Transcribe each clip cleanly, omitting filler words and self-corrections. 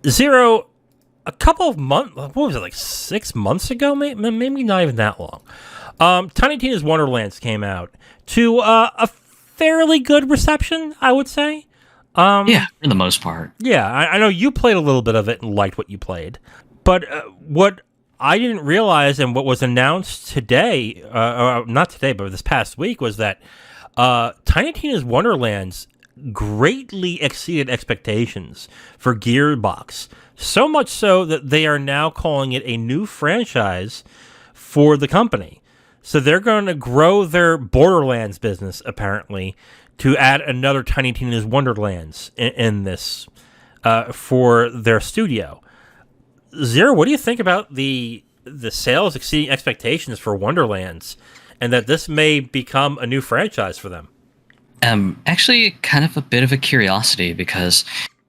Zero, a couple of months, what was it, like 6 months ago? Maybe not even that long. Tiny Tina's Wonderlands came out to a fairly good reception, I would say. Yeah, for the most part. Yeah, I know you played a little bit of it and liked what you played. But what I didn't realize and what was announced today, or not today, but this past week, was that Tiny Tina's Wonderlands greatly exceeded expectations for Gearbox. So much so that they are now calling it a new franchise for the company. So they're going to grow their Borderlands business, apparently, to add another Tiny Tina's Wonderlands in this for their studio. Zero, what do you think about the sales exceeding expectations for Wonderlands, and that this may become a new franchise for them? Actually, kind of a bit of a curiosity because,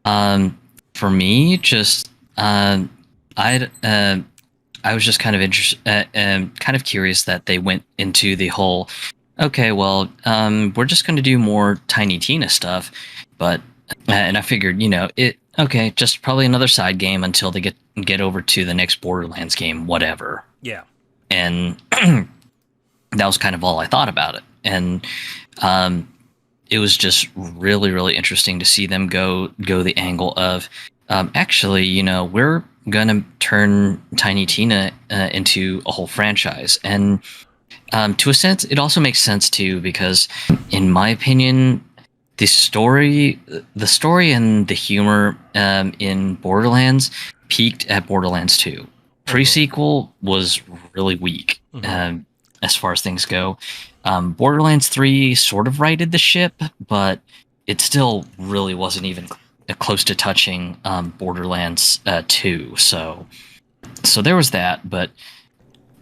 for me, just I was just kind of kind of curious that they went into the whole. Okay, well, we're just going to do more Tiny Tina stuff, but and I figured, okay, just probably another side game until they get over to the next Borderlands game, whatever. Yeah, and that was kind of all I thought about it, and it was just really, really interesting to see them go the angle of actually, we're gonna turn Tiny Tina into a whole franchise, and to a sense, it also makes sense too because, in my opinion, the story and the humor in Borderlands peaked at Borderlands 2. Pre-sequel was really weak as far as things go. Borderlands 3 sort of righted the ship, but it still really wasn't even close to touching Borderlands 2. So there was that, but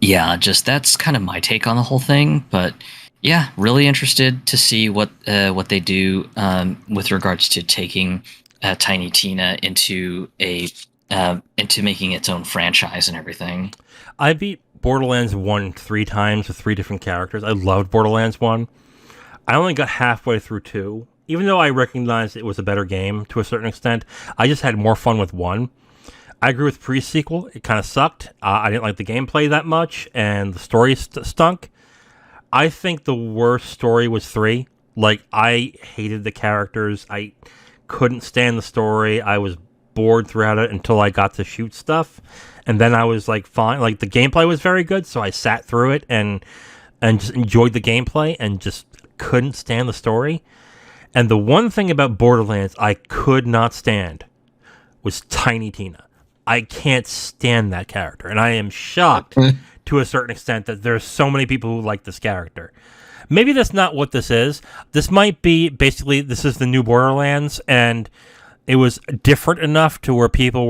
yeah, just that's kind of my take on the whole thing. But yeah, really interested to see what they do with regards to taking Tiny Tina into making its own franchise and everything. I beat Borderlands 1 3 times with 3 different characters. I loved Borderlands 1. I only got halfway through 2. Even though I recognized it was a better game to a certain extent, I just had more fun with 1. I agree with pre-sequel. It kind of sucked. I didn't like the gameplay that much, and the story stunk. I think the worst story was 3. Like, I hated the characters. I couldn't stand the story. I was bored throughout it until I got to shoot stuff. And then I was like, fine. Like, the gameplay was very good, so I sat through it and just enjoyed the gameplay and just couldn't stand the story. And the one thing about Borderlands I could not stand was Tiny Tina. I can't stand that character, and I am shocked to a certain extent that there's so many people who like this character. Maybe that's not what this is. This might be, basically, this is the new Borderlands, and it was different enough to where people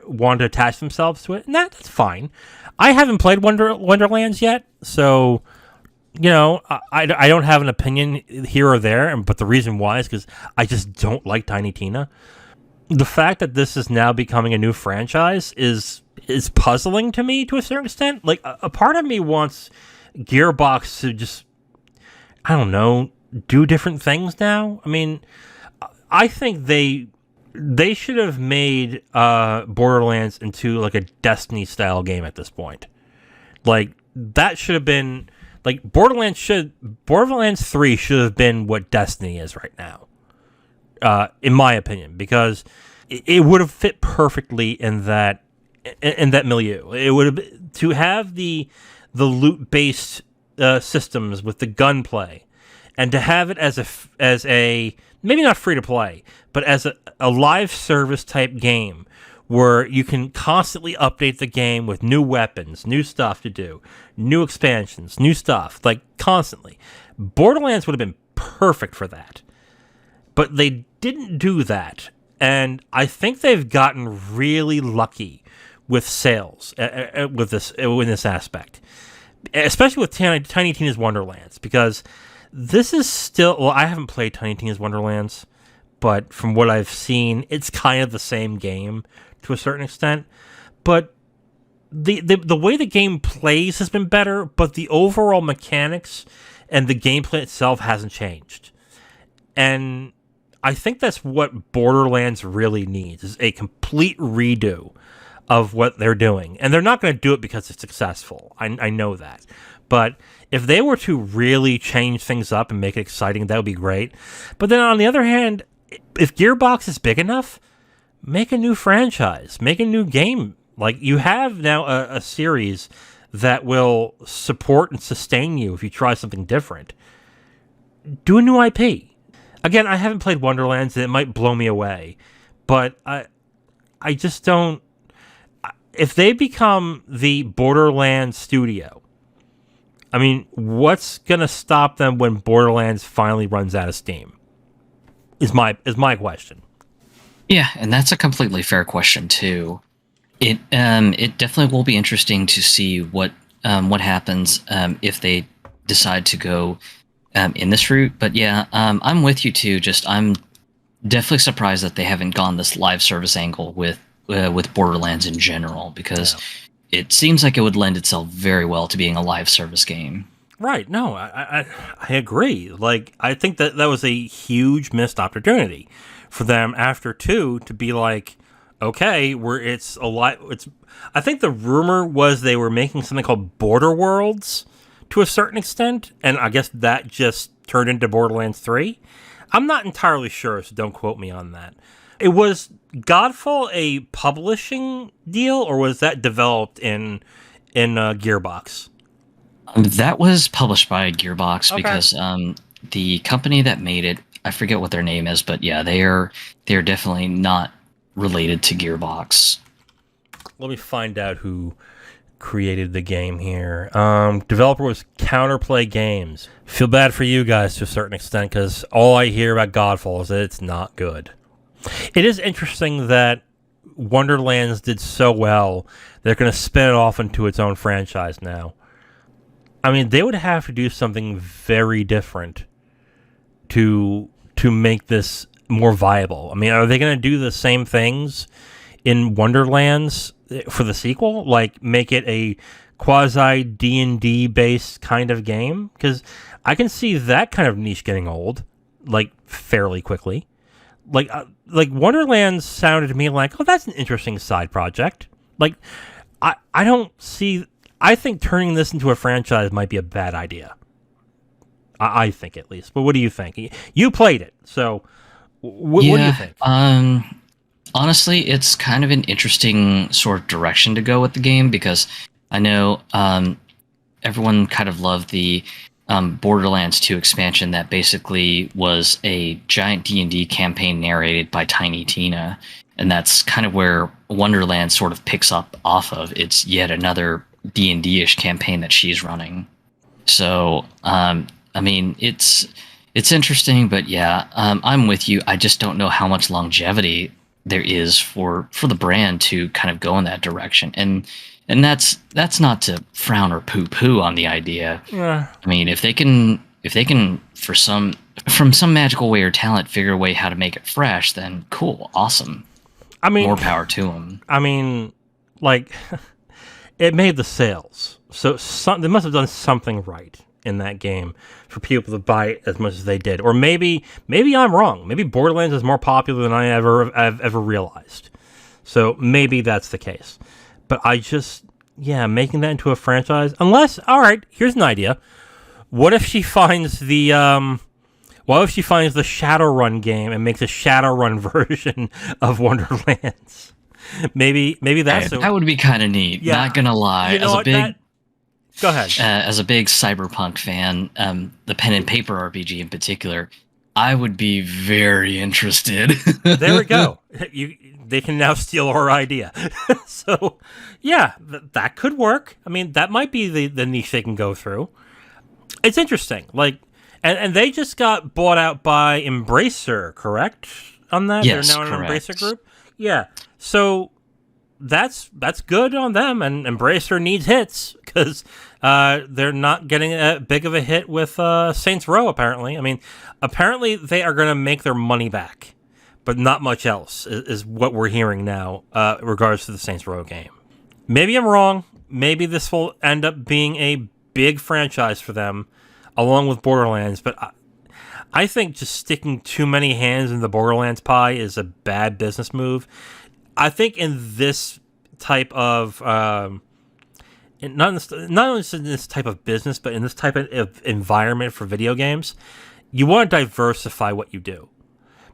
wanted to attach themselves to it, and that's fine. I haven't played Wonderlands yet, so, I don't have an opinion here or there, but the reason why is because I just don't like Tiny Tina. The fact that this is now becoming a new franchise is puzzling to me to a certain extent. Like, a part of me wants Gearbox to just, I don't know, do different things now. I mean, I think they should have made Borderlands into like a Destiny-style game at this point. Like, that should have been, like, Borderlands 3 should have been what Destiny is right now. In my opinion, because it would have fit perfectly in that milieu. It would have to have the loot based systems with the gunplay, and to have it as a maybe not free to play, but as a live service type game where you can constantly update the game with new weapons, new stuff to do, new expansions, new stuff, like constantly. Borderlands would have been perfect for that. But they didn't do that, and I think they've gotten really lucky with sales with this aspect, especially with Tiny Tina's Wonderlands, because this is still, well, I haven't played Tiny Tina's Wonderlands, but from what I've seen, it's kind of the same game to a certain extent, but the way the game plays has been better, but the overall mechanics and the gameplay itself hasn't changed. And I think that's what Borderlands really needs, is a complete redo of what they're doing. And they're not going to do it because it's successful. I know that. But if they were to really change things up and make it exciting, that would be great. But then on the other hand, if Gearbox is big enough, make a new franchise, make a new game. Like, you have now a series that will support and sustain you if you try something different. Do a new IP. Again, I haven't played Wonderlands, and it might blow me away. But I just don't... If they become the Borderlands studio, I mean, what's going to stop them when Borderlands finally runs out of steam? Is my question. Yeah, and that's a completely fair question too. It definitely will be interesting to see what happens if they decide to go in this route. But yeah, I'm with you too. I'm definitely surprised that they haven't gone this live service angle with Borderlands in general, because it seems like it would lend itself very well to being a live service game. Right. No, I agree. Like, I think that was a huge missed opportunity for them after 2 to be like, okay, I think the rumor was they were making something called Border Worlds to a certain extent, and I guess that just turned into Borderlands 3. I'm not entirely sure, so don't quote me on that. It was Godfall a publishing deal, or was that developed in Gearbox? That was published by Gearbox, Okay. because the company that made it, I forget what their name is, but yeah, they're definitely not related to Gearbox. Let me find out who created the game here. Developer was Counterplay Games. Feel bad for you guys to a certain extent, because all I hear about Godfall is that it's not good. It is interesting that Wonderlands did so well, they're going to spin it off into its own franchise now. I mean, they would have to do something very different to make this more viable. I mean, are they going to do the same things in Wonderlands for the sequel? Like, make it a quasi D&D based kind of game? Because I can see that kind of niche getting old, like, fairly quickly. Like Wonderlands sounded to me like, oh, that's an interesting side project. Like, I don't see... I think turning this into a franchise might be a bad idea. I think, at least. But what do you think? You played it, so what do you think? Honestly, it's kind of an interesting sort of direction to go with the game, because I know everyone kind of loved the Borderlands 2 expansion that basically was a giant D&D campaign narrated by Tiny Tina, and that's kind of where Wonderlands sort of picks up off of. It's yet another D&D-ish campaign that she's running. So, I mean, it's interesting, but yeah, I'm with you. I just don't know how much longevity there is for the brand to kind of go in that direction. And that's not to frown or poo-poo on the idea. Yeah. I mean, if they can from some magical way or talent figure a way how to make it fresh, then cool, awesome. I mean, more power to them. I mean, like, it made the sales, so they must have done something right in that game for people to buy it as much as they did. Or maybe I'm wrong. Maybe Borderlands is more popular than I've ever realized. So maybe that's the case. But making that into a franchise, unless, all right, here's an idea. What if she finds the Shadowrun game and makes a Shadowrun version of Wonderlands? Maybe that's... that would be kind of neat. Yeah. Not gonna lie. You know, go ahead. As a big cyberpunk fan, the pen and paper RPG in particular, I would be very interested. There we go. They can now steal our idea. So, yeah, that could work. I mean, that might be the niche they can go through. It's interesting. Like, and they just got bought out by Embracer, correct? On that, yes, they're now an correct. Embracer group. Yeah. So that's good on them, and Embracer needs hits because they're not getting a big of a hit with Saints Row. Apparently, I mean, apparently they are going to make their money back, but not much else is what we're hearing now in regards to the Saints Row game. Maybe I'm wrong. Maybe this will end up being a big franchise for them, along with Borderlands. But I think just sticking too many hands in the Borderlands pie is a bad business move. I think in this type of not only in this type of business, but in this type of environment for video games, you want to diversify what you do.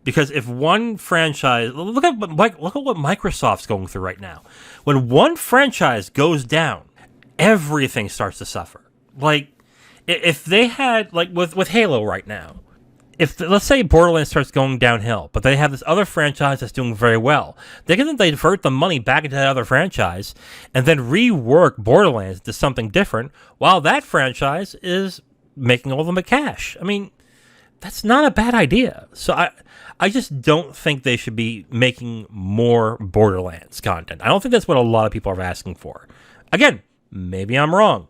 Because if one franchise, look at what Microsoft's going through right now. When one franchise goes down, everything starts to suffer. Like, if they had, like with Halo right now, if let's say Borderlands starts going downhill, but they have this other franchise that's doing very well, they can then divert the money back into that other franchise and then rework Borderlands to something different while that franchise is making all the cash. I mean, that's not a bad idea. So I just don't think they should be making more Borderlands content. I don't think that's what a lot of people are asking for. Again, maybe I'm wrong.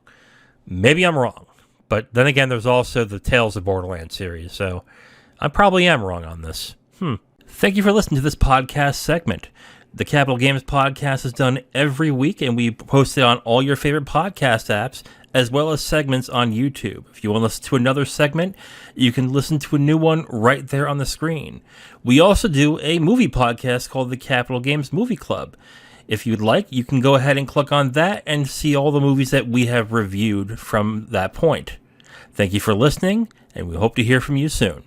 But then again, there's also the Tales of Borderlands series, so I probably am wrong on this. Thank you for listening to this podcast segment. The Capital Games podcast is done every week, and we post it on all your favorite podcast apps, as well as segments on YouTube. If you want to listen to another segment, you can listen to a new one right there on the screen. We also do a movie podcast called the Capital Games Movie Club. If you'd like, you can go ahead and click on that and see all the movies that we have reviewed from that point. Thank you for listening, and we hope to hear from you soon.